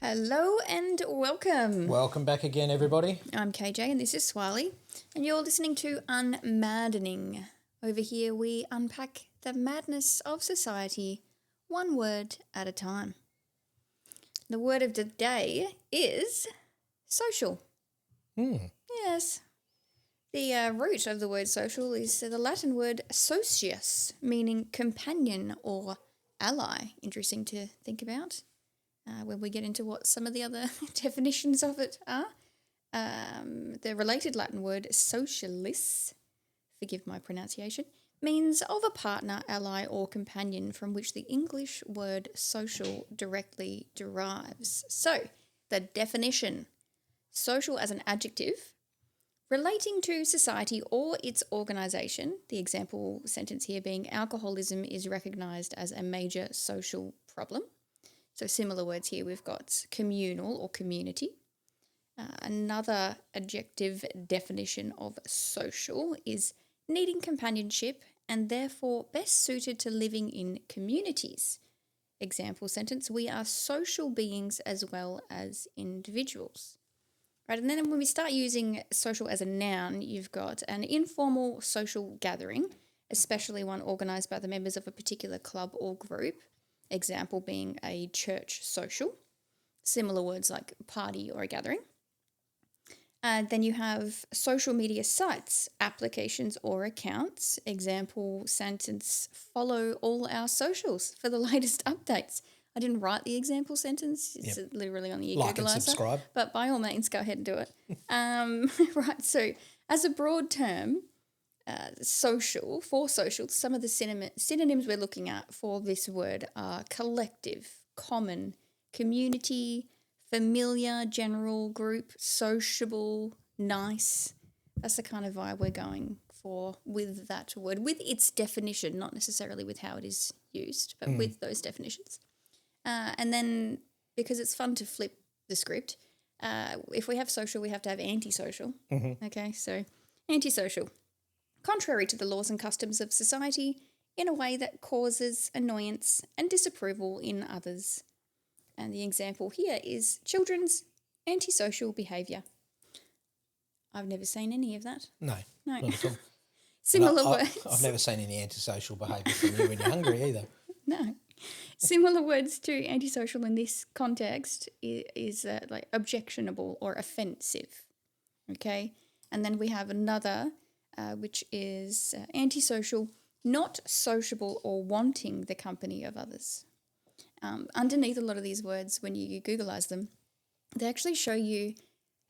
Hello and welcome. Welcome back again, everybody. I'm KJ and this is Swiley, and you're listening to UnMaddening. Over here we unpack the madness of society one word at a time. The word of the day is social. Yes. The root of the word social is the Latin word socius, meaning companion or ally. Interesting to think about. When we get into what some of the other definitions of it are. The related Latin word socialis, forgive my pronunciation, means of a partner, ally or companion, from which the English word social directly derives. So, the definition: social as an adjective, relating to society or its organisation, the example sentence here being alcoholism is recognised as a major social problem. So similar words here, we've got communal or community. Another adjective definition of social is needing companionship and therefore best suited to living in communities. Example sentence, we are social beings as well as individuals. Right, and then when we start using social as a noun, you've got an informal social gathering, especially one organised by the members of a particular club or group. Example being a church social. Similar words like party or a gathering. Then you have social media sites, applications or accounts. Example sentence, follow all our socials for the latest updates. I didn't write the example sentence. It's literally on the Like Googleizer. and subscribe. But by all means, go ahead and do it. Right, so as a broad term, social, some of the synonyms we're looking at for this word are collective, common, community, familiar, general, group, sociable, nice. That's the kind of vibe we're going for with that word, with its definition, not necessarily with how it is used, but with those definitions. And then, because it's fun to flip the script, if we have social, we have to have antisocial. Okay, so antisocial. Contrary to the laws and customs of society, in a way that causes annoyance and disapproval in others. And the example here is children's antisocial behaviour. I've never seen any of that. No, No. not at all. Similar And words. I've never seen any antisocial behaviour from you when you're hungry either. No. Similar words to antisocial in this context is like objectionable or offensive. Okay? And then we have another, which is antisocial, not sociable or wanting the company of others. Underneath a lot of these words, when you Googleize them, they actually show you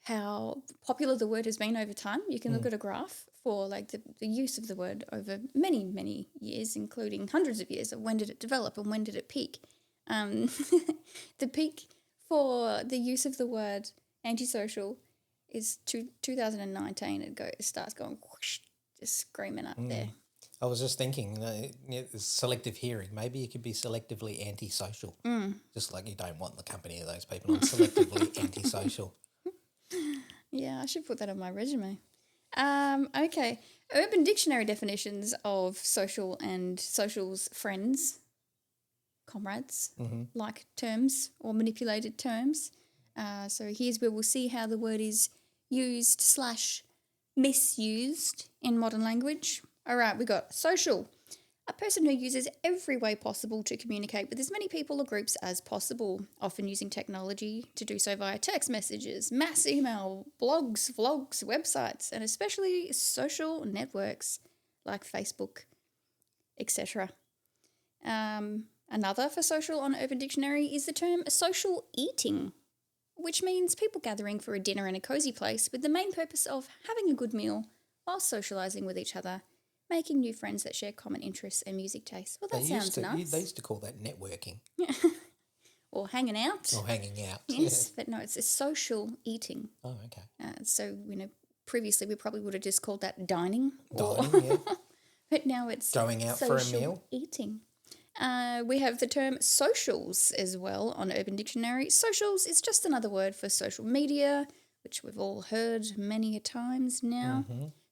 how popular the word has been over time. You can look at a graph for like the use of the word over many, many years, including hundreds of years of when did it develop and when did it peak. The peak for the use of the word antisocial is 2019. It starts going whoosh, just screaming up there. I was just thinking, selective hearing. Maybe you could be selectively antisocial. Just like you don't want the company of those people. I'm selectively antisocial. Yeah, I should put that on my resume. Okay. Urban Dictionary definitions of social and social's friends, comrades, like terms or manipulated terms. So here's where we'll see how the word is used / misused in modern language. All right, we got social. A person who uses every way possible to communicate with as many people or groups as possible, often using technology to do so via text messages, mass email, blogs, vlogs, websites, and especially social networks like Facebook, etc. Another for social on Urban Dictionary is the term social eating, which means people gathering for a dinner in a cosy place with the main purpose of having a good meal while socialising with each other, making new friends that share common interests and music tastes. Well, that sounds nice. They used to call that networking. Or hanging out. Or hanging out. Yes, but no, it's a social eating. Oh, okay. So, previously we probably would have just called that dining. Dining, yeah. But now it's going out for a meal. Eating. We have the term socials as well on Urban Dictionary. Socials is just another word for social media, which we've all heard many a times now.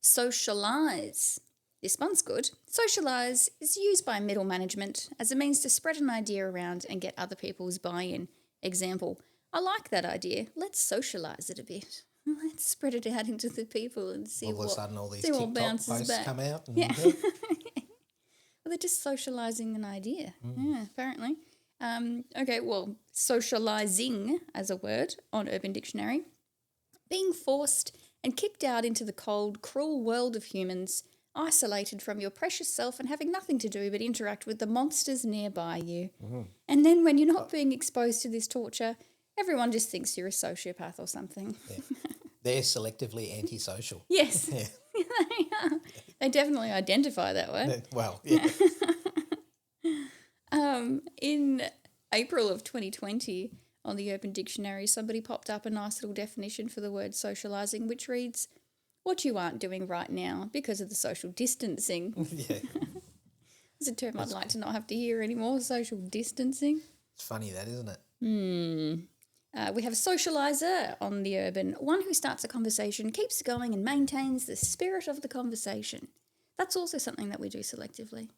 Socialise. This one's good. Socialise is used by middle management as a means to spread an idea around and get other people's buy-in. Example, I like that idea. Let's socialise it a bit. Let's spread it out into the people and see All of a what sudden, all these see what TikTok bounces posts back. come out. And, Yeah. Well, they're just socialising an idea. Yeah, apparently. Okay, well, socialising as a word on Urban Dictionary. Being forced and kicked out into the cold, cruel world of humans, isolated from your precious self and having nothing to do but interact with the monsters nearby you. And then when you're not being exposed to this torture, everyone just thinks you're a sociopath or something. Yeah. They're selectively antisocial. Yes, Yeah. they are. They definitely identify that way. Well, yeah. In April of 2020, on the Urban Dictionary, somebody popped up a nice little definition for the word socialising, which reads, what you aren't doing right now because of the social distancing. Yeah. It's a term I'd like to not have to hear anymore, social distancing. It's funny that, isn't it? We have a socialiser on the Urban, one who starts a conversation, keeps going and maintains the spirit of the conversation. That's also something that we do selectively.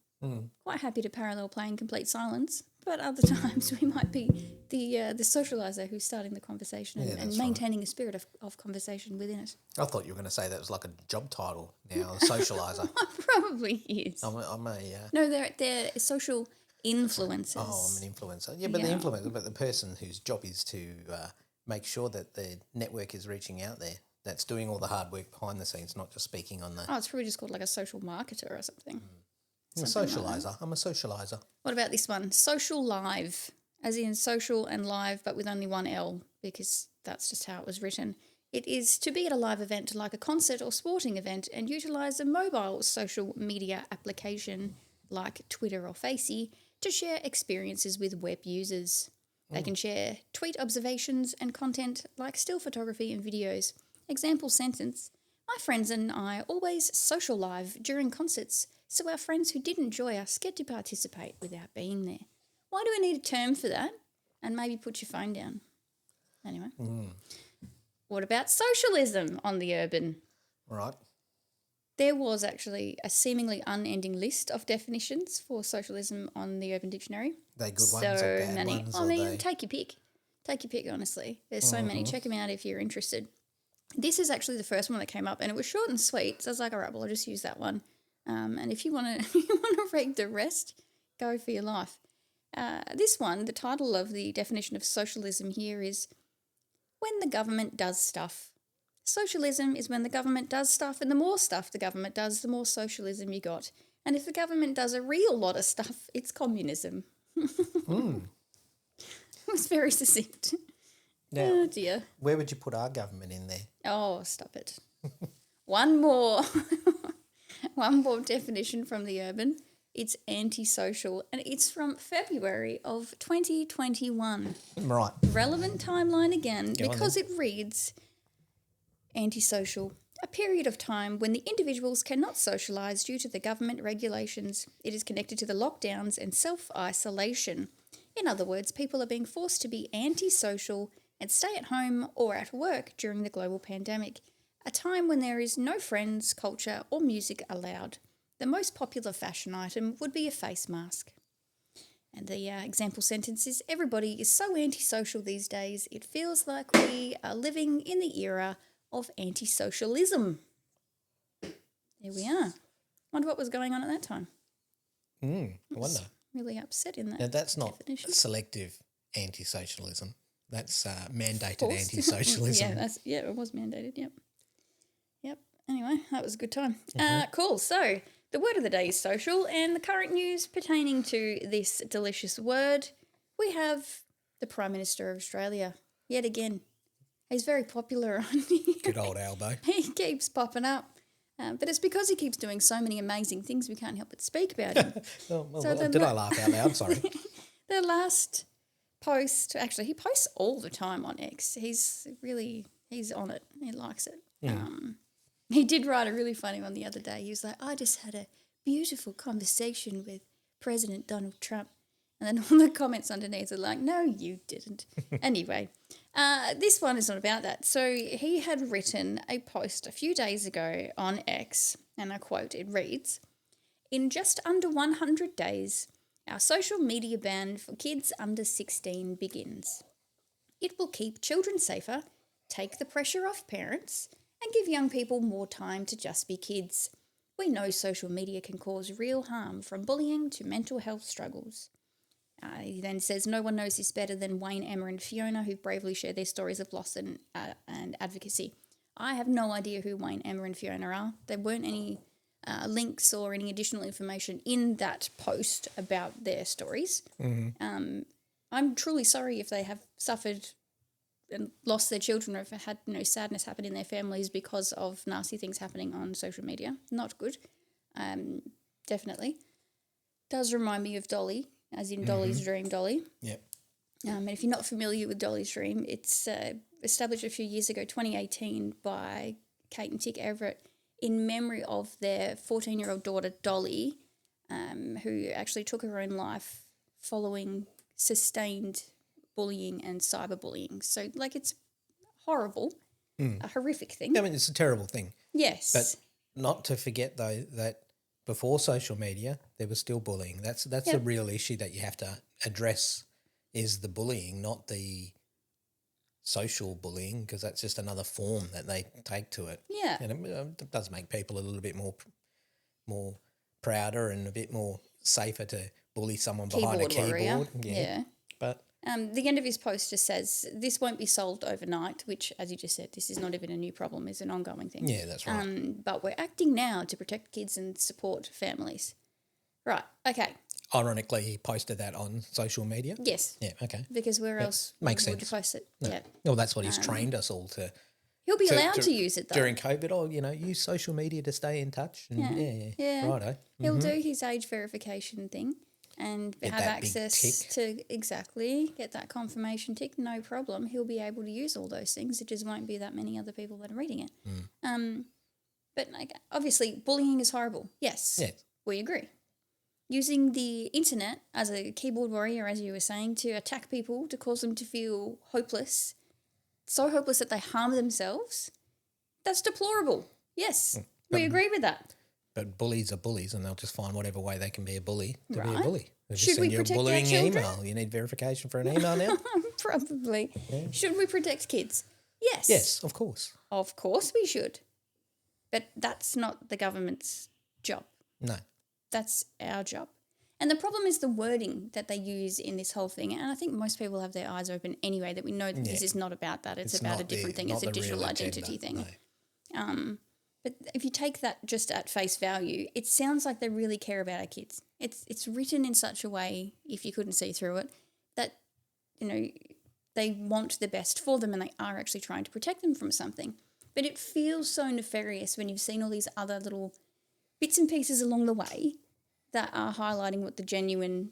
Quite happy to parallel play in complete silence, but other times we might be the socialiser who's starting the conversation and maintaining a spirit of conversation within it. I thought you were going to say that was like a job title now, a socialiser. Probably is. No, they're social influencers. Oh, I'm an influencer. Yeah, but the influencer, but the person whose job is to make sure that the network is reaching out there, that's doing all the hard work behind the scenes, not just speaking on the... Oh, it's probably just called like a social marketer or something. I'm a socialiser. I'm a socialiser. What about this one? Social live, as in social and live, but with only one L, because that's just how it was written. It is to be at a live event like a concert or sporting event and utilise a mobile social media application like Twitter or Facey to share experiences with web users. They can share tweet observations and content like still photography and videos. Example sentence, my friends and I always social live during concerts, so our friends who didn't join us get to participate without being there. Why do we need a term for that? And maybe put your phone down. Anyway. What about socialism on the Urban? Right. There was actually a seemingly unending list of definitions for socialism on the Urban Dictionary. They good ones or bad many. ones? I mean, take your pick. Take your pick, honestly. There's so many. Check them out if you're interested. This is actually the first one that came up, and it was short and sweet. So I was like, all right, well, I'll just use that one. And if you want to read the rest, go for your life. This one, the title of the definition of socialism here is when the government does stuff. Socialism is when the government does stuff, and the more stuff the government does, the more socialism you got. And if the government does a real lot of stuff, it's communism. It was very succinct. Now, Oh, dear. where would you put our government in there? Oh, stop it. One more. One more definition from the Urban. It's antisocial, and it's from February of 2021. Right. Relevant timeline again, Go on because it reads antisocial, a period of time when the individuals cannot socialise due to the government regulations. It is connected to the lockdowns and self-isolation. In other words, people are being forced to be antisocial and stay at home or at work during the global pandemic, a time when there is no friends, culture or music allowed. The most popular fashion item would be a face mask. And the example sentence is, everybody is so antisocial these days, it feels like we are living in the era of anti-socialism. There we are. Wonder what was going on at that time. I wonder. Really upset in that Now, that's not definition. selective anti-socialism. That's mandated Forced. anti-socialism. It was mandated, yep. Anyway, that was a good time. Cool. So the word of the day is social, and the current news pertaining to this delicious word, we have the Prime Minister of Australia yet again. He's very popular on here. Good old Albo. He keeps popping up. But it's because he keeps doing so many amazing things we can't help but speak about him. Did I laugh out loud? Sorry. The last post, actually, he posts all the time on X. He's on it. He likes it. He did write a really funny one the other day. He was like, I just had a beautiful conversation with President Donald Trump. And then all the comments underneath are like, no, you didn't. Anyway, this one is not about that. So he had written a post a few days ago on X, and I quote, it reads, in just under 100 days, our social media ban for kids under 16 begins. It will keep children safer, take the pressure off parents, and give young people more time to just be kids. We know social media can cause real harm, from bullying to mental health struggles. He then says, no one knows this better than Wayne, Emma and Fiona, who bravely share their stories of loss and advocacy. I have no idea who Wayne, Emma and Fiona are. There weren't any links or any additional information in that post about their stories. Mm-hmm. I'm truly sorry if they have suffered and lost their children, or if it had sadness happen in their families because of nasty things happening on social media. Not good. Definitely. Does remind me of Dolly, as in Dolly's Dream Dolly. Yep. And if you're not familiar with Dolly's Dream, it's established a few years ago, 2018, by Kate and Tick Everett, in memory of their 14-year-old daughter, Dolly, who actually took her own life following sustained bullying and cyberbullying. So, it's horrible, a horrific thing. I mean, it's a terrible thing. Yes. But not to forget, though, that before social media, there was still bullying. That's the real issue that you have to address, is the bullying, not the social bullying, because that's just another form that they take to it. Yeah. And it does make people a little bit more prouder and a bit more safer to bully someone behind a keyboard. Warrior. Yeah. But the end of his post just says, this won't be solved overnight, which, as you just said, this is not even a new problem, it's an ongoing thing. Yeah, that's right. But we're acting now to protect kids and support families. Right, okay. Ironically, he posted that on social media. Yes. Yeah, okay. Because where else makes would you sense. post it? No. Yeah. Well, that's what he's trained us all to. He'll be allowed to use it, though. During COVID, use social media to stay in touch. And Yeah. Righto. He'll do his age verification thing and Get have that big access tick. to get that confirmation tick, no problem. He'll be able to use all those things. It just won't be that many other people that are reading it. But obviously, bullying is horrible. Yes. Yes. We agree. Using the internet as a keyboard warrior, as you were saying, to attack people, to cause them to feel hopeless, so hopeless that they harm themselves, that's deplorable. Yes, we agree with that. But bullies are bullies, and they'll just find whatever way they can be a bully to be a Right. bully. They'll just Should we send you a protect our bullying children? email. You need verification for an email now? Probably. Yeah. Should we protect kids? Yes. Yes, of course. Of course we should. But that's not the government's job. No. That's our job. And the problem is the wording that they use in this whole thing. And I think most people have their eyes open anyway, that we know that this is not about that. It's about a different thing. It's a digital identity thing. No. But if you take that just at face value, it sounds like they really care about our kids. It's written in such a way, if you couldn't see through it, that, they want the best for them and they are actually trying to protect them from something. But it feels so nefarious when you've seen all these other little bits and pieces along the way that are highlighting what the genuine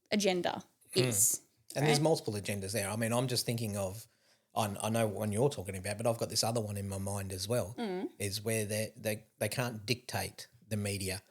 agenda is. And there's multiple agendas there. I mean, I'm just thinking of, I know one you're talking about, but I've got this other one in my mind as well, is where they can't dictate the media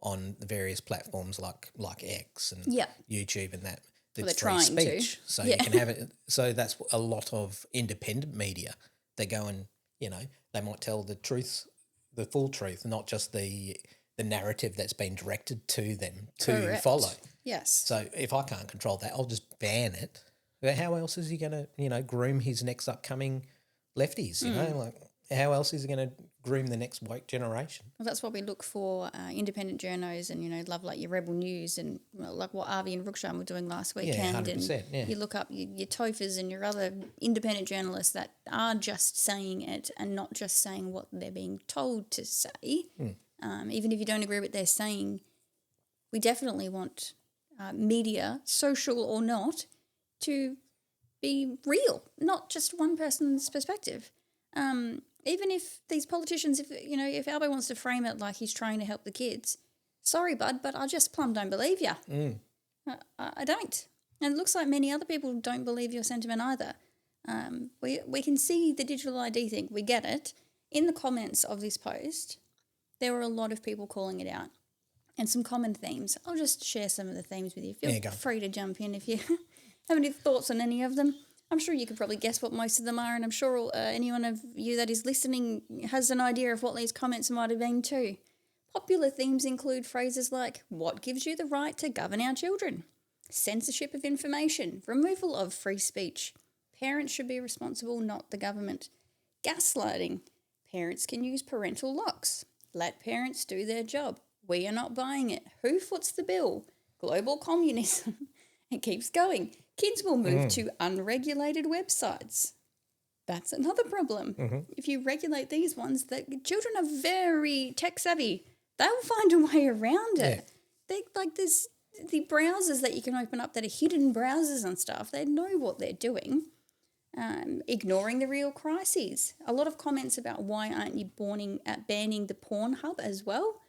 on the various platforms like X and YouTube and that. Well, It's they're free trying to. speech. So you can have it. So that's a lot of independent media. They go and, they might tell the truth, the full truth, not just the narrative that's been directed to them to follow. Yes. So if I can't control that, I'll just ban it. But how else is he going to, groom his next upcoming lefties? How else is he going to groom the next woke generation? Well, that's what we look for, independent journos and, love like your Rebel News and like what Avi and Rukshan were doing last weekend. 100%, and you look up your Tofas and your other independent journalists that are just saying it and not just saying what they're being told to say. Even if you don't agree with what they're saying, we definitely want media, social or not, to be real, not just one person's perspective. Even if these politicians, if Albo wants to frame it like he's trying to help the kids, sorry, bud, but I just plumb don't believe you. I don't. And it looks like many other people don't believe your sentiment either. We can see the digital ID thing. We get it. In the comments of this post, there were a lot of people calling it out and some common themes. I'll just share some of the themes with you. Feel free to jump in if you have any thoughts on any of them. I'm sure you could probably guess what most of them are, and I'm sure anyone of you that is listening has an idea of what these comments might have been too. Popular themes include phrases like, what gives you the right to govern our children? Censorship of information, removal of free speech, Parents should be responsible, not the government. Gaslighting. Parents can use parental locks. Let parents do their job. We are not buying it. Who foots the bill? Global communism. It keeps going. Kids will move to unregulated websites. That's another problem. If you regulate these ones, that children are very tech savvy. They'll find a way around it. They like there's the browsers that you can open up that are hidden browsers and stuff. They know what they're doing. Ignoring the real crises. A lot of comments about why aren't you banning the porn hub as well?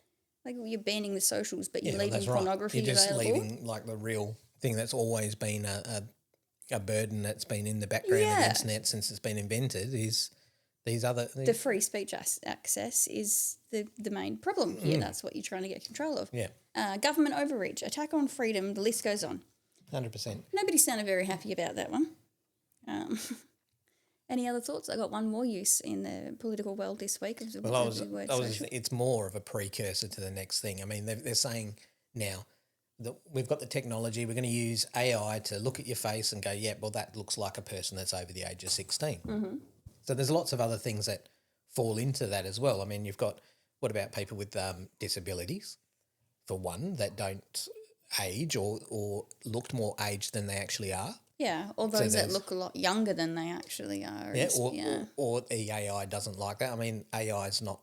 Like you're banning the socials, but you're leaving pornography available. You're just leaving like the real thing that's always been a burden that's been in the background of the internet since it's been invented is these other... The free speech access is the main problem here. That's what you're trying to get control of. Yeah. Government overreach, attack on freedom, the list goes on. 100%. Nobody sounded very happy about that one. Any other thoughts? I got one more use in the political world this week. It's more of a precursor to the next thing. I mean, they're saying now that we've got the technology, we're going to use AI to look at your face and go, yeah, well, that looks like a person that's over the age of 16. So there's lots of other things that fall into that as well. I mean, you've got, what about people with disabilities, for one, that don't age or looked more aged than they actually are? Yeah, or those that look a lot younger than they actually are. Or the AI doesn't like that. I mean, AI is not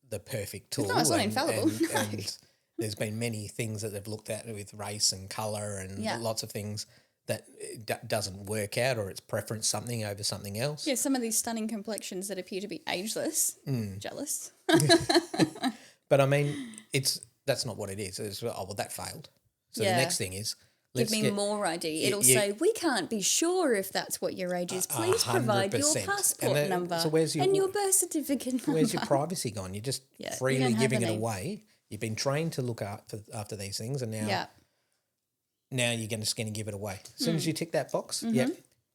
the perfect tool. It's not infallible. And there's been many things that they've looked at with race and colour and lots of things that doesn't work out, or it's preference something over something else. Yeah, some of these stunning complexions that appear to be ageless. Jealous. But I mean, that's not what it is. It's, that failed. So the next thing is, give me more ID. It'll say, we can't be sure if that's what your age is. Please provide your passport number and your birth certificate number. Where's your privacy gone? You're just freely giving it away. You've been trained to look after these things, and now you're just going to give it away. As soon as you tick that box,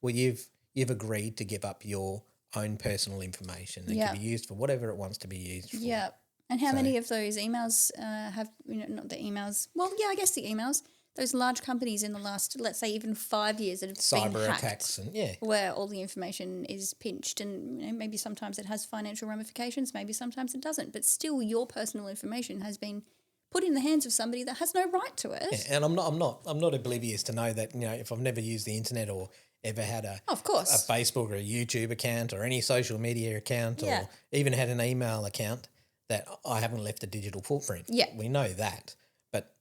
well, you've agreed to give up your own personal information. It can be used for whatever it wants to be used for. Yeah. And how many of those emails have, not the emails, well, yeah, I guess the emails, those large companies in the last, let's say, even 5 years that have been hacked, attacks and where all the information is pinched, and maybe sometimes it has financial ramifications, maybe sometimes it doesn't, but still your personal information has been put in the hands of somebody that has no right to it. Yeah, and I'm not oblivious to know that, if I've never used the internet or ever had a Facebook or a YouTube account or any social media account or even had an email account, that I haven't left a digital footprint. Yeah. We know that. But,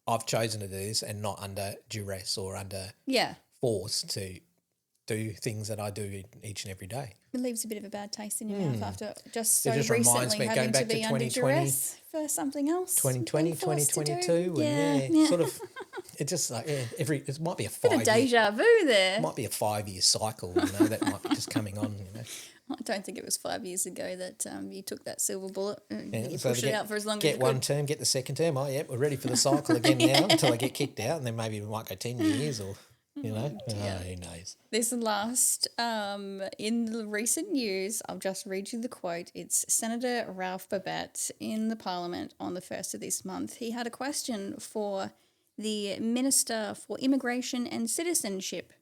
I've chosen to do this and not under duress or under force to do things that I do each and every day. It leaves a bit of a bad taste in your mouth after just recently having to be under duress for something else. 2020, 2022. Sort of, it's just like, it might be a 5 year. Bit of deja vu there. It might be a 5 year cycle, that might be just coming on, I don't think it was 5 years ago that you took that silver bullet and you pushed it out for as long as you could. Get one term, get the second term. Oh, yeah, we're ready for the cycle again now until I get kicked out, and then maybe we might go 10 years or, who knows. This last, in the recent news, I'll just read you the quote. It's Senator Ralph Babette in the Parliament on the 1st of this month. He had a question for the Minister for Immigration and Citizenship.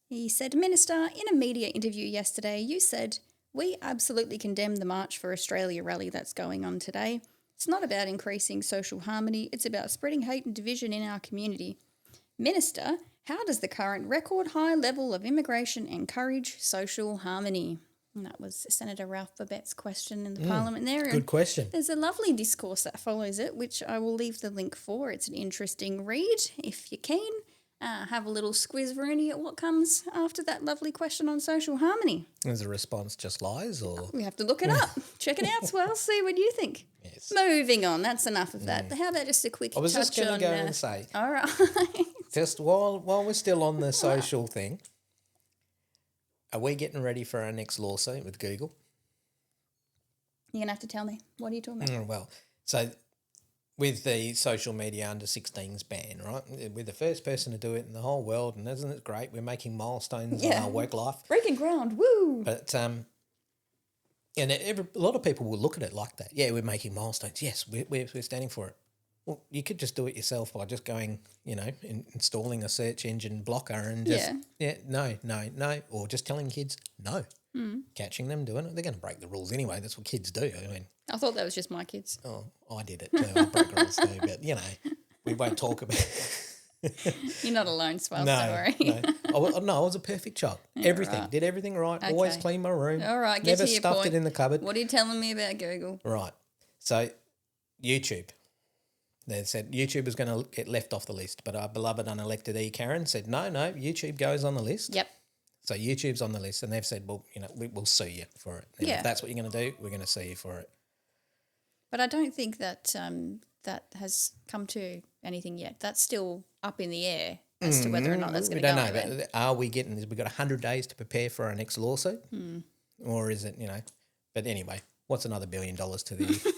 He said, Minister, in a media interview yesterday, you said, we absolutely condemn the March for Australia rally that's going on today. It's not about increasing social harmony, it's about spreading hate and division in our community. Minister, how does the current record high level of immigration encourage social harmony? And that was Senator Ralph Babette's question in the Parliament there. Good question. There's a lovely discourse that follows it, which I will leave the link for. It's an interesting read if you're keen. Have a little squiz-rooney at what comes after that lovely question on social harmony. Is the response just lies, or...? We have to look it up. Check it out, Swell. See what you think. Yes. Moving on. That's enough of that. How about just a quick touch on... I was just going to go and say... All right. Just while we're still on the social thing, are we getting ready for our next lawsuit with Google? You're going to have to tell me. What are you talking about? Well, so... with the social media under 16s ban, right? We're the first person to do it in the whole world, and isn't it great? We're making milestones in our work life. Breaking ground, woo! But and a lot of people will look at it like that. Yeah, we're making milestones. Yes, we're standing for it. Well, you could just do it yourself by just going, installing a search engine blocker and just, no, or just telling kids no, catching them doing it. They're going to break the rules anyway. That's what kids do. I mean, I thought that was just my kids. oh, I did it too. I broke rules too, but, we won't talk about it. You're not alone, Swell, don't worry. No, I was a perfect child. Everything. Right. Did everything right. Okay. Always cleaned my room. All right, get Never to your stuffed point. it in the cupboard. What are you telling me about Google? Right. So, YouTube. They said YouTube was going to get left off the list, but our beloved unelected E. Karen said, no, YouTube goes on the list. Yep. So YouTube's on the list, and they've said, well, we'll sue you for it. And if that's what you're going to do, we're going to sue you for it. But I don't think that that has come to anything yet. That's still up in the air as to whether or not that's going to go We don't know, but are we getting, we've got 100 days to prepare for our next lawsuit? Or is it, but anyway, what's another $1 billion to the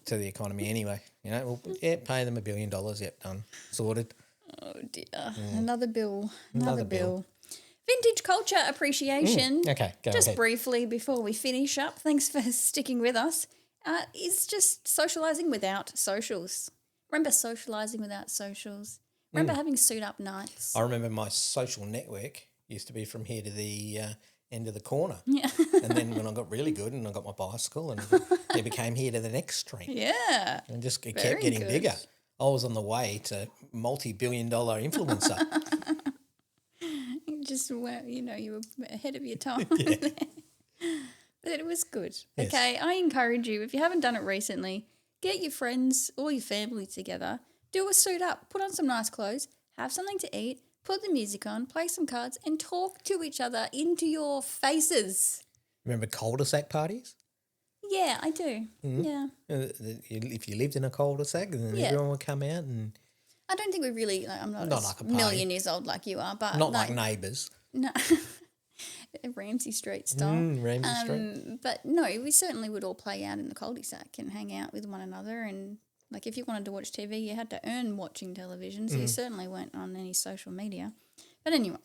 to the economy anyway? Pay them $1 billion, yep, done, sorted. Oh dear, another bill. Vintage culture appreciation. Okay, go just ahead. briefly before we finish up, thanks for sticking with us, is just socialising without socials. Remember socialising without socials? Remember having suit-up nights? I remember my social network used to be from here to the end of the corner. Yeah. And then when I got really good and I got my bicycle and it became here to the next street. Yeah. And just it Very kept getting good. bigger. I was on the way to multi-billion-dollar influencer. You just were, you were ahead of your time. But it was good. Yes. Okay, I encourage you, if you haven't done it recently, get your friends or your family together, do a suit up, put on some nice clothes, have something to eat, put the music on, play some cards, and talk to each other into your faces. Remember cul-de-sac parties? Yeah, I do. Yeah. If you lived in a cul-de-sac, then everyone would come out and... I don't think we really, I'm not like a a million years old like you are, but... Not like Neighbours. No. Ramsay Street style. Ramsay Street. But no, we certainly would all play out in the cul-de-sac and hang out with one another. And like if you wanted to watch TV, you had to earn watching television, so you certainly weren't on any social media. But anyway,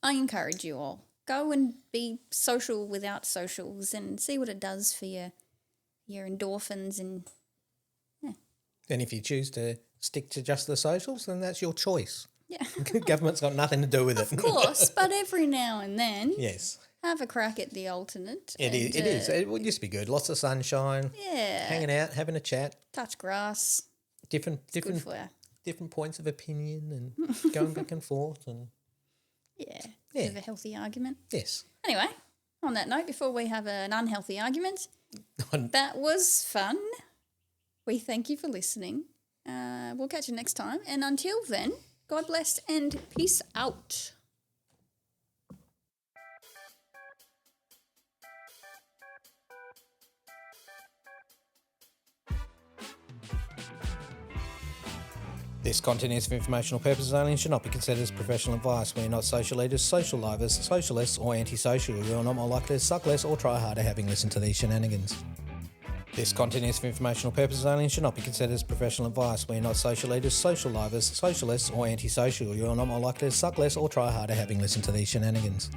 I encourage you all, go and be social without socials and see what it does for your endorphins and And if you choose to stick to just the socials, then that's your choice. yeah. Government's got nothing to do with it. Of course, but every now and then Yes. have a crack at the alternate. It is. It used to be good. Lots of sunshine, Yeah. hanging out, having a chat, Touch grass. different Good for you. different points of opinion and going back and forth. And Yeah. Bit of a healthy argument. yes. Anyway, on that note, before we have an unhealthy argument, that was fun. We thank you for listening. We'll catch you next time. And until then, God bless and peace out. This content is for informational purposes only and should not be considered as professional advice. We are not social leaders, social livers, socialists, or antisocial. You are not more likely to suck less or try harder having listened to these shenanigans. This content is for informational purposes only and should not be considered as professional advice. We are not social leaders, social livers, socialists, or antisocial. You are not more likely to suck less or try harder having listened to these shenanigans.